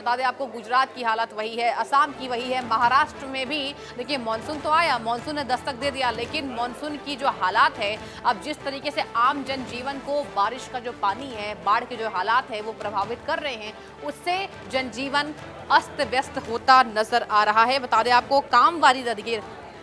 बता दें आपको, गुजरात की हालत वही है, असम की वही है, महाराष्ट्र में भी देखिए मानसून तो आया, मानसून ने दस्तक दे दिया, लेकिन मानसून की जो हालात है, अब जिस तरीके से आम जनजीवन को बारिश का जो पानी है, बाढ़ के जो हालात है वो प्रभावित कर रहे हैं, उससे जनजीवन अस्त व्यस्त होता नजर आ रहा है। बता दें आपको, कामवारी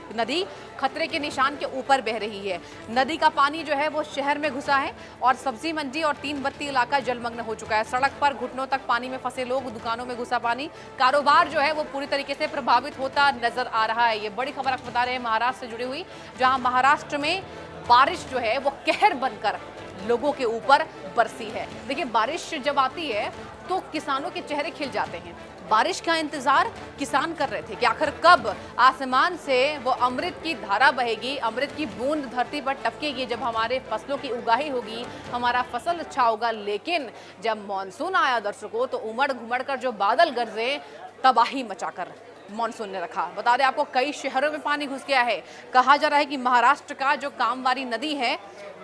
नदी खतरे के निशान के ऊपर बह रही है। नदी का पानी जो है वो शहर में घुसा है और सब्जी मंडी और 3 बत्ती इलाका जलमग्न हो चुका है। सड़क पर घुटनों तक पानी में फंसे लोग, दुकानों में घुसा पानी, कारोबार जो है वो पूरी तरीके से प्रभावित होता नजर आ रहा है। ये बड़ी खबर आपको बता रहे हैं महाराष्ट्र से जुड़ी हुई, जहां महाराष्ट्र में बारिश जो है वो कहर बनकर लोगों के ऊपर बरसी है। देखिए, बारिश जब आती है तो किसानों के चेहरे खिल जाते हैं। बारिश का इंतजार किसान कर रहे थे कि आखिर कब आसमान से वो अमृत की धारा बहेगी, अमृत की बूंद धरती पर टपकेगी, जब हमारे फसलों की उगाही होगी, हमारा फसल अच्छा होगा। लेकिन जब मानसून आया दर्शकों, तो उमड़ घुमड़ कर जो बादल गरजे, तबाही मचाकर मानसून ने रखा। बता दें आपको, कई शहरों में पानी घुस गया है। कहा जा रहा है कि महाराष्ट्र का जो कामवारी नदी है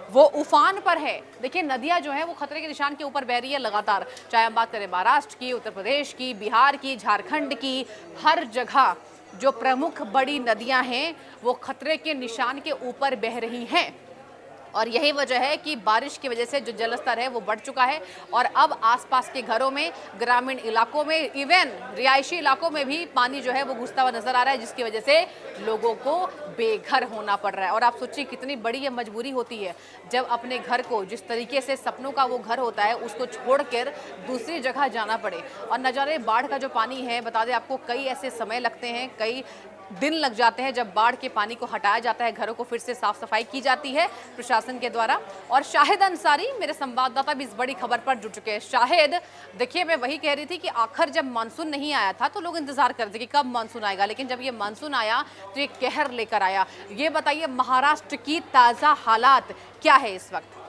वो उफान पर है। देखिए, नदियां जो है वो खतरे के निशान के ऊपर बह रही है लगातार, चाहे हम बात करें महाराष्ट्र की, उत्तर प्रदेश की, बिहार की, झारखंड की, हर जगह जो प्रमुख बड़ी नदियां हैं वो खतरे के निशान के ऊपर बह रही हैं। और यही वजह है कि बारिश की वजह से जो जलस्तर है वो बढ़ चुका है और अब आसपास के घरों में, ग्रामीण इलाकों में, इवन रिहायशी इलाकों में भी पानी जो है वो घुसता हुआ नजर आ रहा है, जिसकी वजह से लोगों को बेघर होना पड़ रहा है। और आप सोचिए कितनी बड़ी ये मजबूरी होती है, जब अपने घर को, जिस तरीके से सपनों का वो घर होता है, उसको छोड़कर दूसरी जगह जाना पड़े। और न जाने बाढ़ का जो पानी है, बता दें आपको, कई ऐसे समय लगते हैं, कई दिन लग जाते हैं जब बाढ़ के पानी को हटाया जाता है, घरों को फिर से साफ सफाई की जाती है प्रशासन के द्वारा। और शाहिद अंसारी, मेरे संवाददाता, भी इस बड़ी खबर पर जुड़ चुके हैं। शाहिद, देखिए, मैं वही कह रही थी कि आखिर जब मानसून नहीं आया था तो लोग इंतजार कर रहे थे कि कब मानसून आएगा, लेकिन जब ये मानसून आया तो ये कहर लेकर आया। ये बताइए, महाराष्ट्र की ताजा हालात क्या है इस वक्त?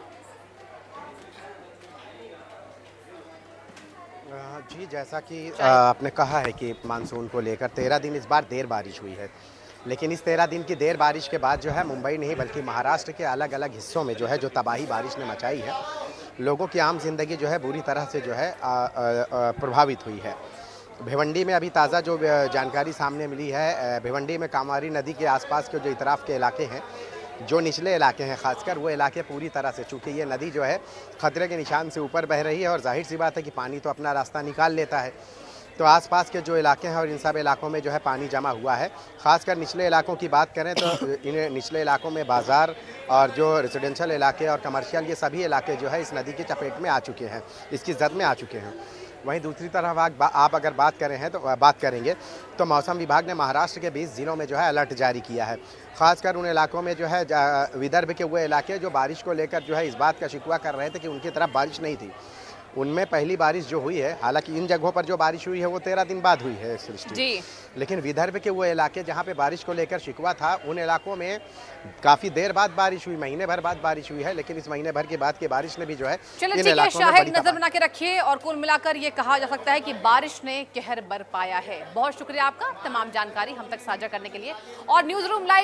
जी, जैसा कि आपने कहा है कि मानसून को लेकर 13 दिन इस बार देर बारिश हुई है, लेकिन इस 13 दिन की देर बारिश के बाद जो है मुंबई नहीं बल्कि महाराष्ट्र के अलग अलग हिस्सों में जो है जो तबाही बारिश ने मचाई है, लोगों की आम जिंदगी जो है बुरी तरह से जो है प्रभावित हुई है। भिवंडी में अभी ताज़ा जो जानकारी सामने मिली है, भिवंडी में कामवारी नदी के आसपास के जो इतराफ़ के इलाके हैं, जो निचले इलाके हैं खासकर, वो इलाके पूरी तरह से, चूँकि ये नदी जो है खतरे के निशान से ऊपर बह रही है और जाहिर सी बात है कि पानी तो अपना रास्ता निकाल लेता है, तो आसपास के जो इलाके हैं और इन सब इलाकों में जो है पानी जमा हुआ है। खासकर निचले इलाकों की बात करें तो इन निचले इलाकों में बाज़ार और जो रेजिडेंशियल इलाके और कमर्शियल, ये सभी इलाके जो है इस नदी की चपेट में आ चुके हैं, इसकी जद में आ चुके हैं। वहीं दूसरी तरफ आप अगर बात करेंगे तो मौसम विभाग ने महाराष्ट्र के 20 ज़िलों में जो है अलर्ट जारी किया है। खासकर उन इलाकों में जो है विदर्भ के वो इलाके जो बारिश को लेकर जो है इस बात का शिकवा कर रहे थे कि उनकी तरफ बारिश नहीं थी, उनमें पहली बारिश जो हुई है, हालांकि इन जगहों पर जो बारिश हुई है वो 13 दिन बाद हुई है सृष्टि, लेकिन विदर्भ के वो इलाके जहाँ पे बारिश को लेकर शिकवा था, उन इलाकों में काफ़ी देर बाद बारिश हुई, महीने भर बाद बारिश हुई है, लेकिन इस महीने भर के बाद की बारिश ने भी जो है इन इलाकों में बड़ी नजर बना के रखिए। और कुल मिलाकर ये कहा जा सकता है कि बारिश ने कहर बरपाया है। बहुत शुक्रिया आपका तमाम जानकारी हम तक साझा करने के लिए। और न्यूज़ रूम लाइव